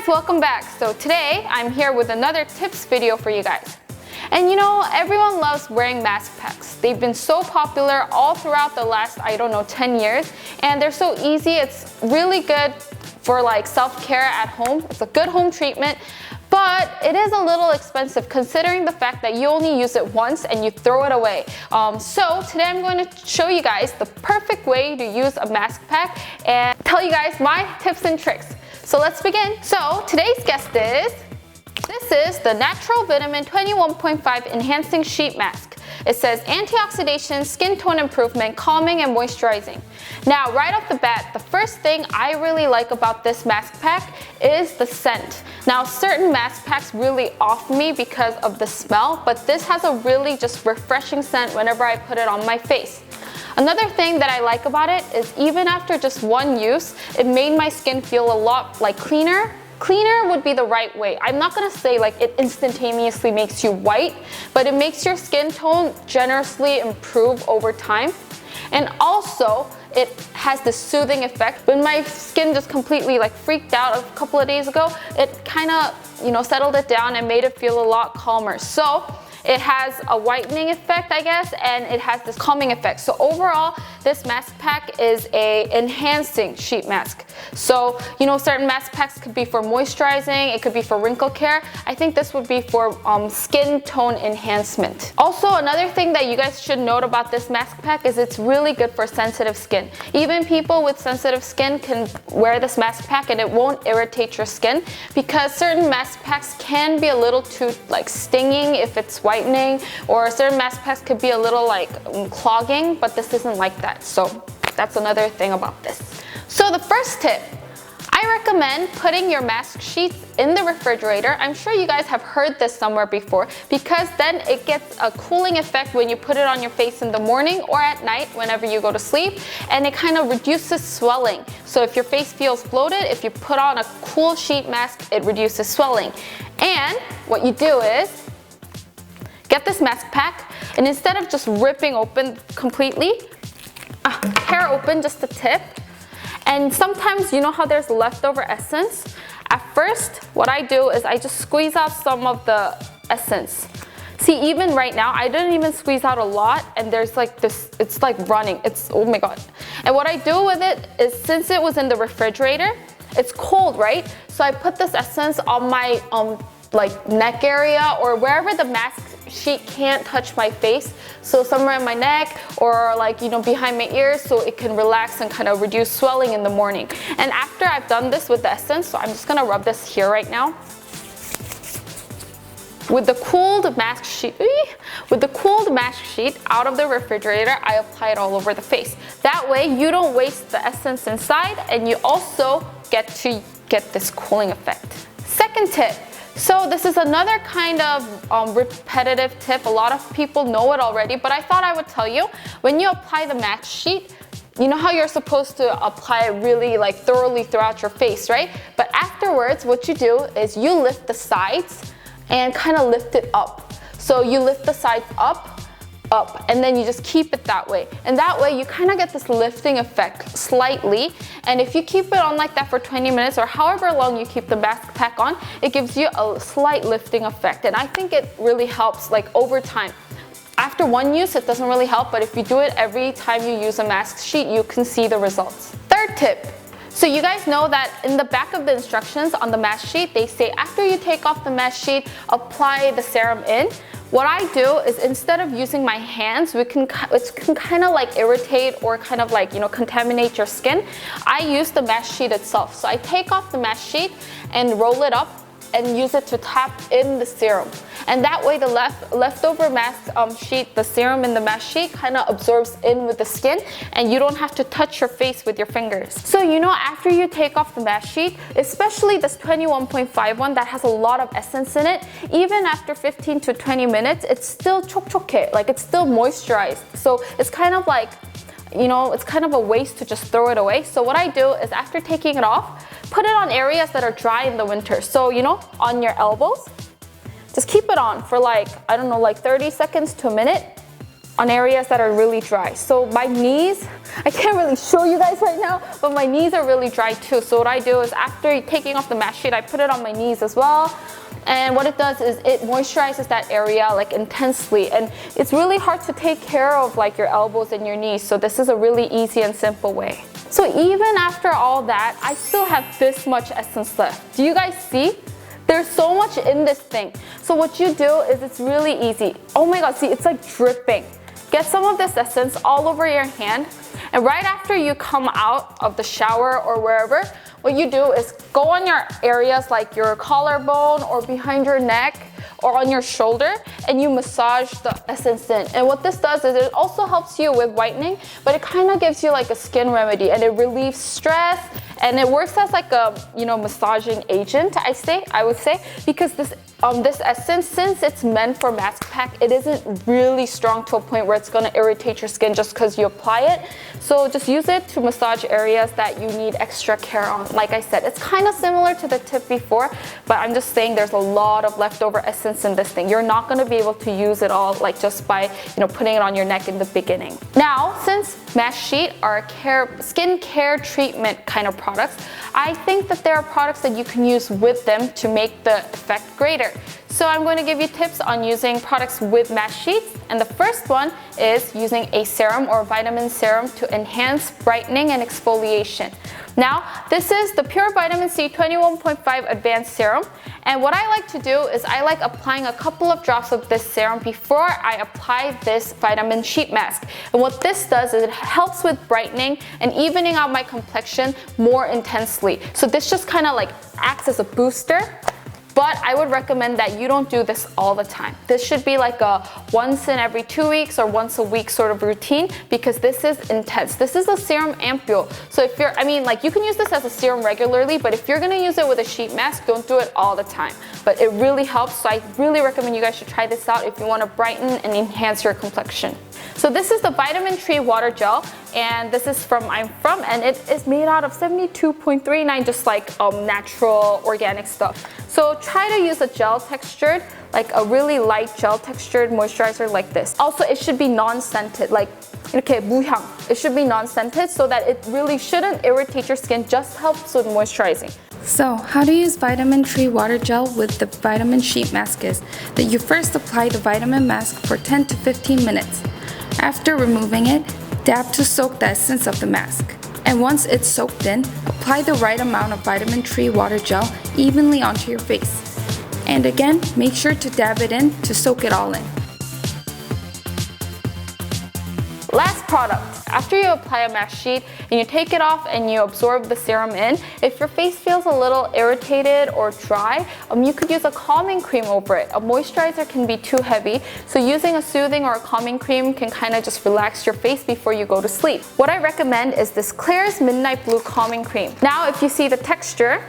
welcome back. So today I'm here with another tips video for you guys. And you know, everyone loves wearing mask packs. They've been so popular all throughout the last, 10 years. And they're so easy. It's really good for like self-care at home. It's a good home treatment. But it is a little expensive considering the fact that you only use it once and you throw it away. So today I'm going to show you guys the perfect way to use a mask pack and tell you guys my tips and tricks. So let's begin. So today's guest is, this is the Natural Vitamin 21.5 Enhancing Sheet Mask. It says antioxidation, skin tone improvement, calming and moisturizing. Now, right off the bat, the first thing I really like about this mask pack is the scent. Now, certain mask packs really off me because of the smell, but this has a really just refreshing scent whenever I put it on my face. Another thing that I like about it is even after just one use, it made my skin feel a lot like cleaner. Cleaner would be the right way. I'm not gonna say like it instantaneously makes you white, but it makes your skin tone generously improve over time. And also, it has this soothing effect. When my skin just completely like freaked out a couple of days ago, it kind of, settled it down and made it feel a lot calmer. So it has a whitening effect, I guess, and it has this calming effect. So overall, this mask pack is a enhancing sheet mask. So, certain mask packs could be for moisturizing, it could be for wrinkle care. I think this would be for skin tone enhancement. Also, another thing that you guys should note about this mask pack is it's really good for sensitive skin. Even people with sensitive skin can wear this mask pack and it won't irritate your skin, because certain mask packs can be a little too stinging if it's whitening, or certain mask packs could be a little clogging, but this isn't like that. So that's another thing about this. So the first tip, I recommend putting your mask sheets in the refrigerator. I'm sure you guys have heard this somewhere before, because then it gets a cooling effect when you put it on your face in the morning or at night whenever you go to sleep, and it kind of reduces swelling. So if your face feels bloated, if you put on a cool sheet mask, it reduces swelling. And what you do is get this mask pack, and instead of just ripping open completely, tear open just the tip. And sometimes, you know how there's leftover essence? At first, what I do is I just squeeze out some of the essence. See, even right now, I didn't even squeeze out a lot, and there's this, it's running, oh my God. And what I do with it is, since it was in the refrigerator, it's cold, right? So I put this essence on my neck area, or wherever the mask sheet can't touch my face. So somewhere in my neck, or behind my ears, so it can relax and kind of reduce swelling in the morning. And after I've done this with the essence, so I'm just gonna rub this here right now. With the cooled mask sheet out of the refrigerator, I apply it all over the face. That way you don't waste the essence inside, and you also get this cooling effect. Second tip. So this is another kind of repetitive tip. A lot of people know it already, but I thought I would tell you. When you apply the mask sheet, you know how you're supposed to apply it really thoroughly throughout your face, right? But afterwards, what you do is you lift the sides and kind of lift it up. So you lift the sides up, and then you just keep it that way. And that way you kind of get this lifting effect slightly. And if you keep it on like that for 20 minutes or however long you keep the mask pack on, it gives you a slight lifting effect. And I think it really helps over time. After one use, it doesn't really help, but if you do it every time you use a mask sheet, you can see the results. Third tip. So you guys know that in the back of the instructions on the mask sheet, they say after you take off the mask sheet, apply the serum in. What I do is, instead of using my hands, it can kind of irritate or kind of contaminate your skin. I use the mask sheet itself. So I take off the mask sheet and roll it up and use it to tap in the serum. And that way the leftover mask sheet, the serum in the mask sheet kind of absorbs in with the skin, and you don't have to touch your face with your fingers. So after you take off the mask sheet, especially this 21.5 one that has a lot of essence in it, even after 15 to 20 minutes, it's still 촉촉해, it's still moisturized. So it's kind of it's kind of a waste to just throw it away. So what I do is, after taking it off, put it on areas that are dry in the winter. So, on your elbows, just keep it on for 30 seconds to a minute on areas that are really dry. So my knees, I can't really show you guys right now, but my knees are really dry too. So what I do is after taking off the mask sheet, I put it on my knees as well. And what it does is it moisturizes that area like intensely, and it's really hard to take care of like your elbows and your knees, so this is a really easy and simple way. So even after all that, I still have this much essence left. Do you guys see? There's so much in this thing. So what you do is it's really easy. Oh my god, see, it's like dripping. Get some of this essence all over your hand, and right after you come out of the shower or wherever, what you do is go on your areas like your collarbone or behind your neck or on your shoulder, and you massage the essence in. And what this does is it also helps you with whitening, but it kind of gives you like a skin remedy, and it relieves stress, and it works as like a, you know, massaging agent, I would say, because this essence, since it's meant for mask pack, it isn't really strong to a point where it's gonna irritate your skin just because you apply it. So just use it to massage areas that you need extra care on. Like I said, it's kind of similar to the tip before, but I'm just saying there's a lot of leftover essence in this thing. You're not gonna be able to use it all like just by, you know, putting it on your neck in the beginning. Now, since mask sheet are skin care treatment kind of products, I think that there are products that you can use with them to make the effect greater. So I'm going to give you tips on using products with mask sheets, and the first one is using a serum or vitamin serum to enhance brightening and exfoliation. Now, this is the Pure Vitamin C 21.5 Advanced Serum, and what I like to do is I like applying a couple of drops of this serum before I apply this vitamin sheet mask. And what this does is it helps with brightening and evening out my complexion more intensely. So this just kind of like acts as a booster. But I would recommend that you don't do this all the time. This should be like a once in every 2 weeks or once a week sort of routine, because this is intense. This is a serum ampule. So if you're, you can use this as a serum regularly, but if you're gonna use it with a sheet mask, don't do it all the time. But it really helps, so I really recommend you guys should try this out if you wanna brighten and enhance your complexion. So this is the Vitamin Tree Water Gel, and this is from and it is made out of 72.39, just like natural organic stuff. So try to use a gel textured, like a really light gel textured moisturizer like this. Also, it should be non-scented, like 이렇게 무향. It should be non-scented so that it really shouldn't irritate your skin, just helps with moisturizing. So, how to use Vitamin Tree Water Gel with the vitamin sheet mask is that you first apply the vitamin mask for 10 to 15 minutes. After removing it, dab to soak the essence of the mask. And once it's soaked in, apply the right amount of Vitamin Tree Water Gel evenly onto your face. And again, make sure to dab it in to soak it all in. Last product. After you apply a mask sheet and you take it off and you absorb the serum in, if your face feels a little irritated or dry, you could use a calming cream over it. A moisturizer can be too heavy, so using a soothing or a calming cream can kind of just relax your face before you go to sleep. What I recommend is this Klairs Midnight Blue Calming Cream. Now, if you see the texture,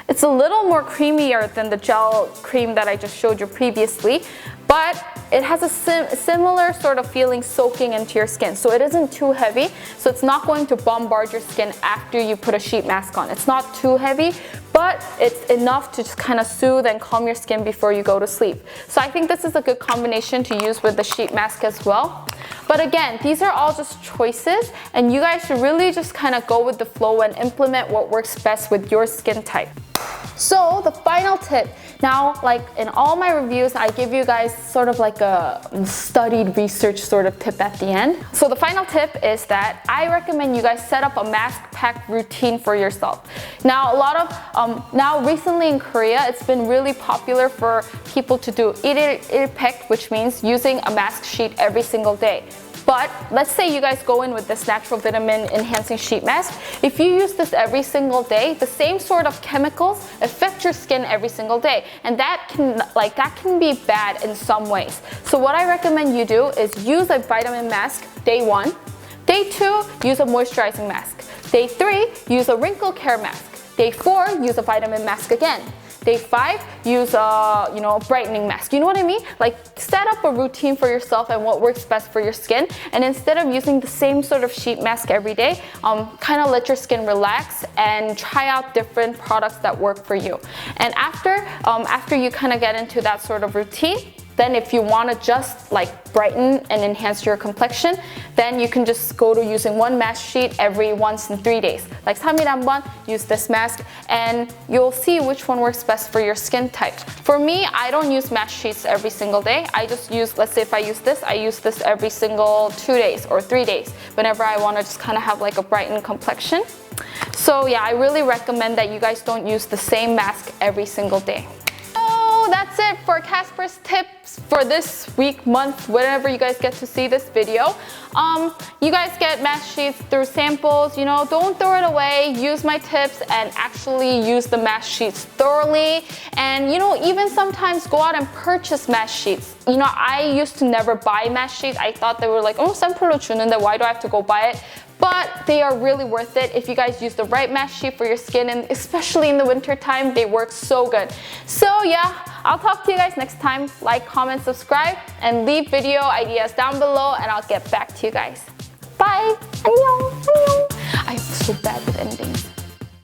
it's a little more creamier than the gel cream that I just showed you previously, but it has a similar sort of feeling soaking into your skin. So it isn't too heavy, so it's not going to bombard your skin after you put a sheet mask on. It's not too heavy, but it's enough to just kind of soothe and calm your skin before you go to sleep. So I think this is a good combination to use with the sheet mask as well. But again, these are all just choices, and you guys should really just kind of go with the flow and implement what works best with your skin type. So the final tip. Now, like in all my reviews, I give you guys sort of like a studied research sort of tip at the end. So the final tip is that I recommend you guys set up a mask pack routine for yourself. Now, now recently in Korea, it's been really popular for people to do 일일팩, which means using a mask sheet every single day. But let's say you guys go in with this natural vitamin enhancing sheet mask. If you use this every single day, the same sort of chemicals affect your skin every single day. And that can be bad in some ways. So what I recommend you do is use a vitamin mask day 1. Day 2, use a moisturizing mask. Day 3, use a wrinkle care mask. Day 4, use a vitamin mask again. Day 5, use a brightening mask. You know what I mean? Like, set up a routine for yourself and what works best for your skin. And instead of using the same sort of sheet mask every day, kind of let your skin relax and try out different products that work for you. And after you kind of get into that sort of routine, Then if you want to just like brighten and enhance your complexion, then you can just go to using one mask sheet every once in 3 days. Like 3일에 한 번 use this mask and you'll see which one works best for your skin type. For me, I don't use mask sheets every single day. I just use, let's say if I use this every single 2 days or 3 days whenever I want to just kind of have like a brightened complexion. So yeah, I really recommend that you guys don't use the same mask every single day. So that's it for Kasper's tips for this week, month, whenever you guys get to see this video. You guys get mask sheets through samples, you know, don't throw it away. Use my tips and actually use the mask sheets thoroughly. And you know, even sometimes go out and purchase mask sheets. You know, I used to never buy mask sheets. I thought they were like, oh, 샘플로 주는데 why do I have to go buy it? But they are really worth it if you guys use the right mask sheet for your skin, and especially in the winter time, they work so good. So yeah, I'll talk to you guys next time. Like, comment, subscribe, and leave video ideas down below, and I'll get back to you guys. Bye! 안녕! 안녕! I'm so bad with endings.